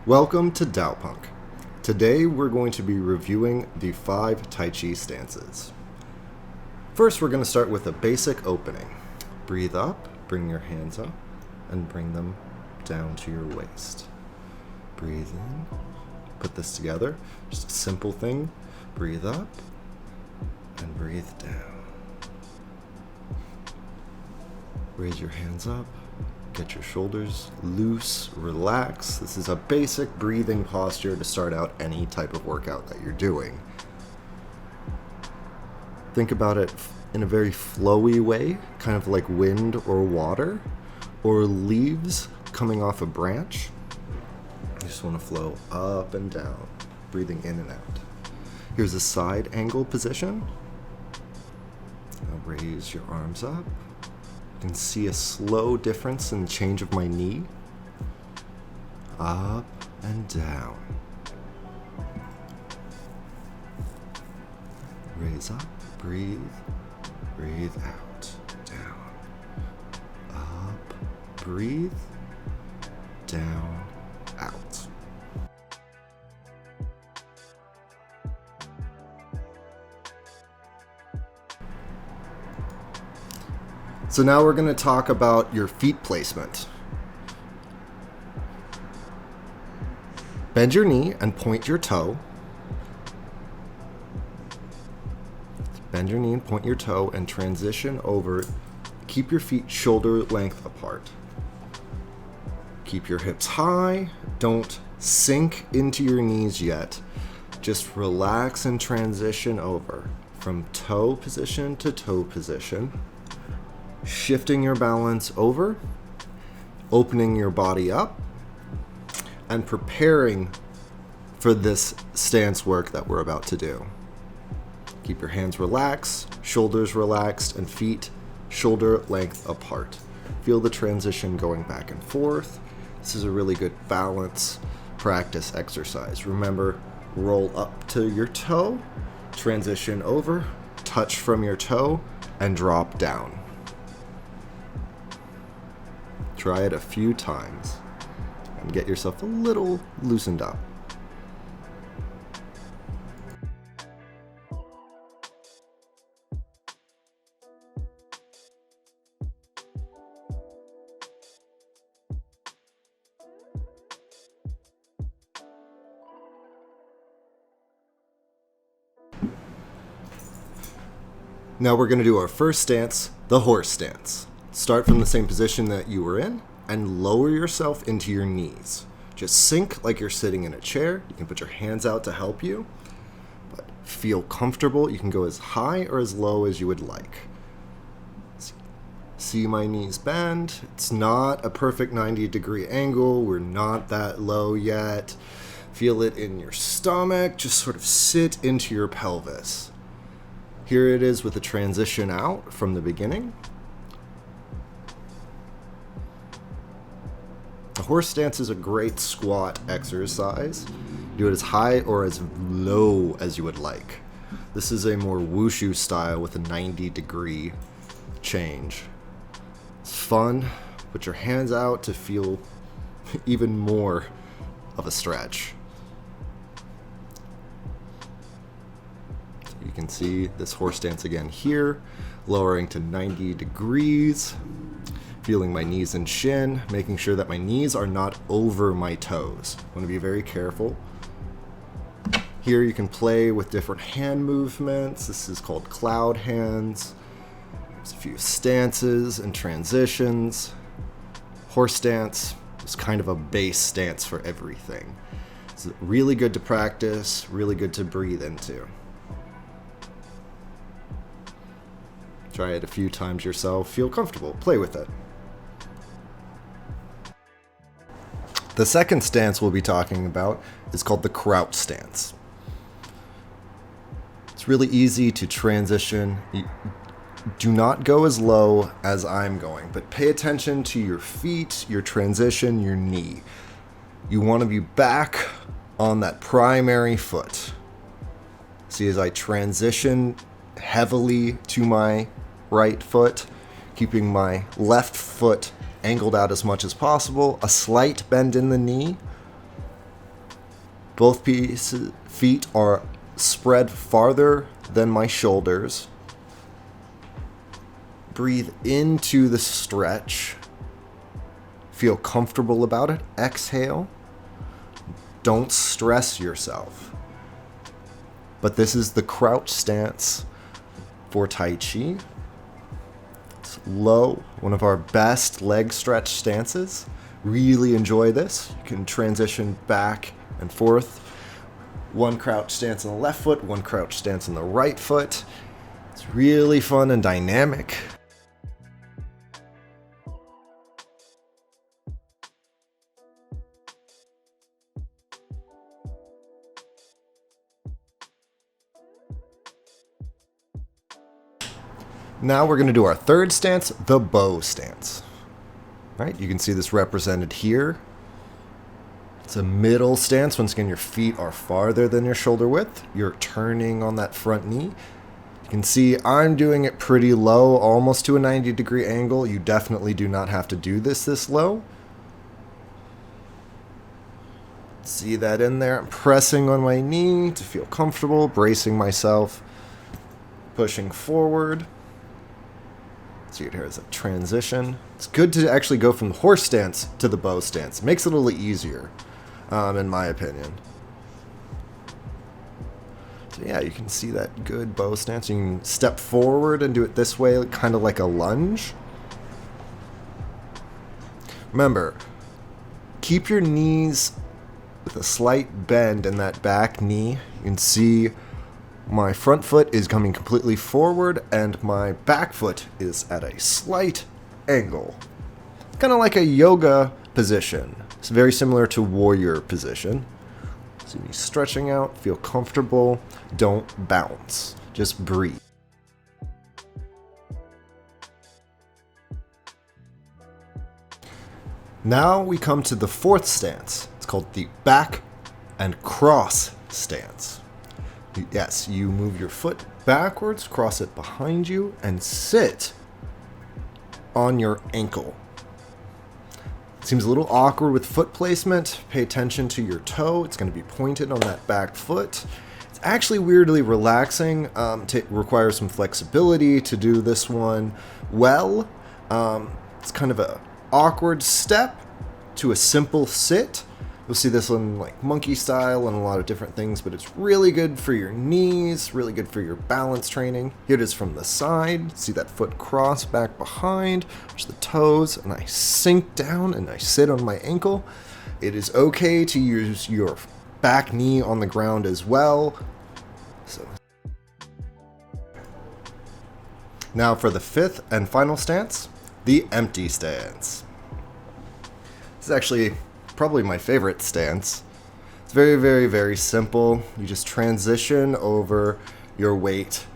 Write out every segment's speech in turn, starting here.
Welcome to DaoPunk. Today we're going to be reviewing the 5 Tai Chi stances. First we're going to start with a basic opening. Breathe up, bring your hands up, and bring them down to your waist. Breathe in, put this together, just a simple thing. Breathe up, and breathe down. Raise your hands up. Get your shoulders loose, relax. This is a basic breathing posture to start out any type of workout that you're doing. Think about it in a very flowy way, kind of like wind or water, or leaves coming off a branch. You just want to flow up and down, breathing in and out. Here's a side angle position. Now raise your arms up. You can see a slow difference in the change of my knee. Up and down. Raise up, breathe, breathe out, down. Up, breathe, down, out. So now we're going to talk about your feet placement. Bend your knee and point your toe. Bend your knee and point your toe and transition over. Keep your feet shoulder length apart. Keep your hips high. Don't sink into your knees yet. Just relax and transition over from toe position to toe position. Shifting your balance over, opening your body up, and preparing for this stance work that we're about to do. Keep your hands relaxed, shoulders relaxed, and feet shoulder length apart. Feel the transition going back and forth. This is a really good balance practice exercise. Remember, roll up to your toe, transition over, touch from your toe, and drop down. Try it a few times and get yourself a little loosened up. Now we're going to do our first stance, the horse stance. Start from the same position that you were in and lower yourself into your knees. Just sink like you're sitting in a chair. You can put your hands out to help you, but feel comfortable. You can go as high or as low as you would like. See my knees bend. It's not a perfect 90-degree angle. We're not that low yet. Feel it in your stomach. Just sort of sit into your pelvis. Here it is with the transition out from the beginning. The horse stance is a great squat exercise. Do it as high or as low as you would like. This is a more wushu style with a 90-degree change. It's fun. Put your hands out to feel even more of a stretch. So you can see this horse stance again here, lowering to 90 degrees. Feeling my knees and shin, making sure that my knees are not over my toes. I want to be very careful. Here you can play with different hand movements. This is called cloud hands. There's a few stances and transitions. Horse stance is kind of a base stance for everything. It's really good to practice, really good to breathe into. Try it a few times yourself. Feel comfortable. Play with it. The second stance we'll be talking about is called the Kraut Stance. It's really easy to transition. Do not go as low as I'm going, but pay attention to your feet, your transition, your knee. You want to be back on that primary foot. See, as I transition heavily to my right foot, keeping my left foot angled out as much as possible, a slight bend in the knee, Both feet are spread farther than my shoulders. Breathe into the stretch. Feel comfortable about it. Exhale. Don't stress yourself. But this is the Kraut Stance for Tai Chi. It's low, one of our best leg stretch stances. Really enjoy this. You can transition back and forth. One crouch stance on the left foot, one crouch stance on the right foot. It's really fun and dynamic. Now we're going to do our third stance, the bow stance. Right? You can see this represented here. It's a middle stance. Once again, your feet are farther than your shoulder width. You're turning on that front knee. You can see I'm doing it pretty low, almost to a 90-degree angle. You definitely do not have to do this low. See that in there? I'm pressing on my knee to feel comfortable, bracing myself, pushing forward. See it here as a transition. It's good to actually go from the horse stance to the bow stance. It makes it a little easier, in my opinion. So yeah, you can see that good bow stance. You can step forward and do it this way, kind of like a lunge. Remember, keep your knees with a slight bend in that back knee. You can see my front foot is coming completely forward and my back foot is at a slight angle. Kind of like a yoga position. It's very similar to warrior position. See me stretching out, feel comfortable, don't bounce, just breathe. Now we come to the fourth stance. It's called the back and cross stance. Yes, you move your foot backwards, cross it behind you, and sit on your ankle. Seems a little awkward with foot placement. Pay attention to your toe. It's going to be pointed on that back foot. It's actually weirdly relaxing. Requires some flexibility to do this one well. It's kind of an awkward step to a simple sit. You'll see this one like monkey style and a lot of different things, but it's really good for your knees, really good for your balance training. Here it is from the side. See that foot cross back behind, push the toes, and I sink down and I sit on my ankle. It is okay to use your back knee on the ground as well. So now for the fifth and final stance, the empty stance. This is actually probably my favorite stance. It's very, very, very simple. You just transition over your weight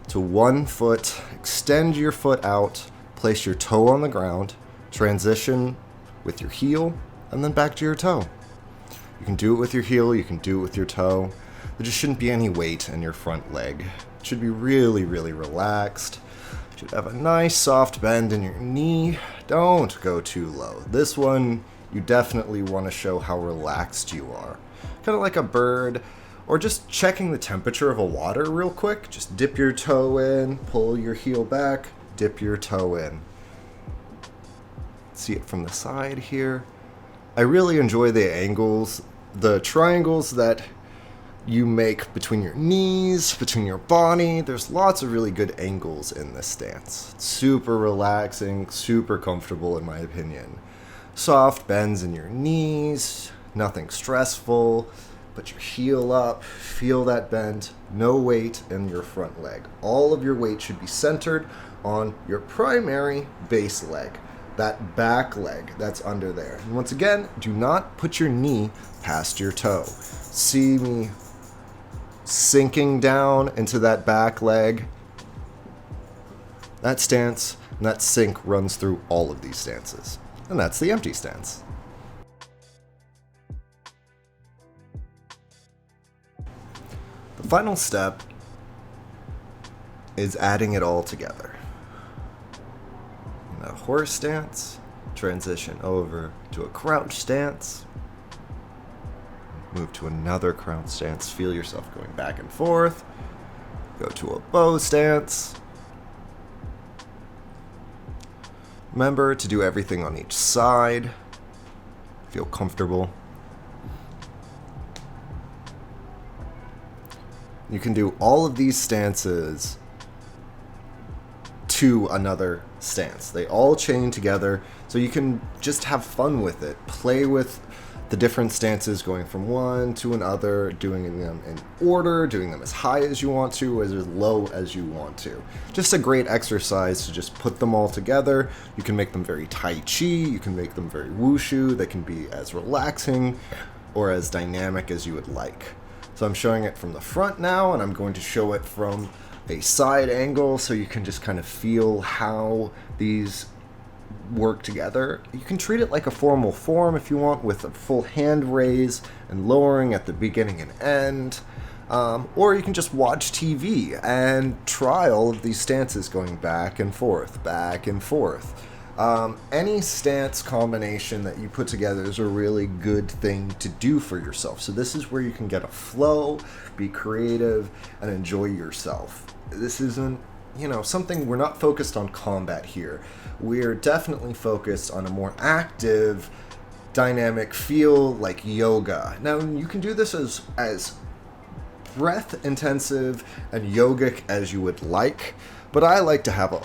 to one foot, extend your foot out, place your toe on the ground, transition with your heel, and then back to your toe. You can do it with your heel, you can do it with your toe. There just shouldn't be any weight in your front leg. It should be really, really relaxed. You should have a nice soft bend in your knee. Don't go too low. This one, you definitely want to show how relaxed you are. Kind of like a bird, or just checking the temperature of a water real quick. Just dip your toe in, pull your heel back, dip your toe in. See it from the side here. I really enjoy the angles, the triangles that you make between your knees, between your body. There's lots of really good angles in this stance. It's super relaxing, super comfortable in my opinion. Soft bends in your knees, nothing stressful. Put your heel up, feel that bend, no weight in your front leg. All of your weight should be centered on your primary base leg, that back leg that's under there. And once again, do not put your knee past your toe. See me sinking down into that back leg. That stance and that sink runs through all of these stances. And that's the empty stance. The final step is adding it all together. In a horse stance, transition over to a crouch stance. Move to another Kraut Stance. Feel yourself going back and forth. Go to a bow stance. Remember to do everything on each side. Feel comfortable. You can do all of these stances to another stance. They all chain together, so you can just have fun with it. Play with the different stances, going from one to another, doing them in order, doing them as high as you want to, or as low as you want to. Just a great exercise to just put them all together. You can make them very Tai Chi, you can make them very wushu. They can be as relaxing or as dynamic as you would like. So I'm showing it from the front now, and I'm going to show it from a side angle so you can just kind of feel how these work together. You can treat it like a formal form if you want, with a full hand raise and lowering at the beginning and end. Or you can just watch TV and try all of these stances going back and forth, back and forth. Any stance combination that you put together is a really good thing to do for yourself. So this is where you can get a flow, be creative, and enjoy yourself. This isn't, something, we're not focused on combat here. We're definitely focused on a more active, dynamic feel like yoga. Now, you can do this as breath intensive and yogic as you would like, but I like to have a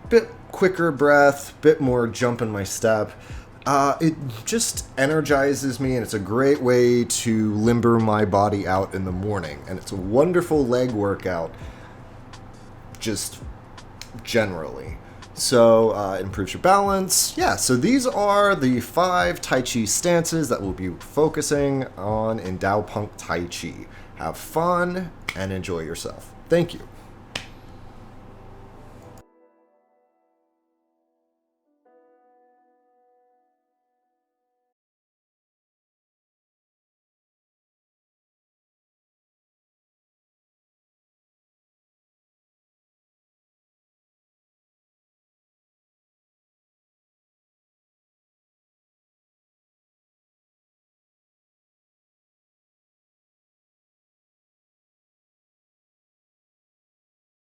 bit quicker breath, bit more jump in my step. It just energizes me, and it's a great way to limber my body out in the morning, and it's a wonderful leg workout just generally. So improves your balance. Yeah, so these are the 5 Tai Chi stances that we'll be focusing on in DaoPunk Tai Chi. Have fun and enjoy yourself. Thank you.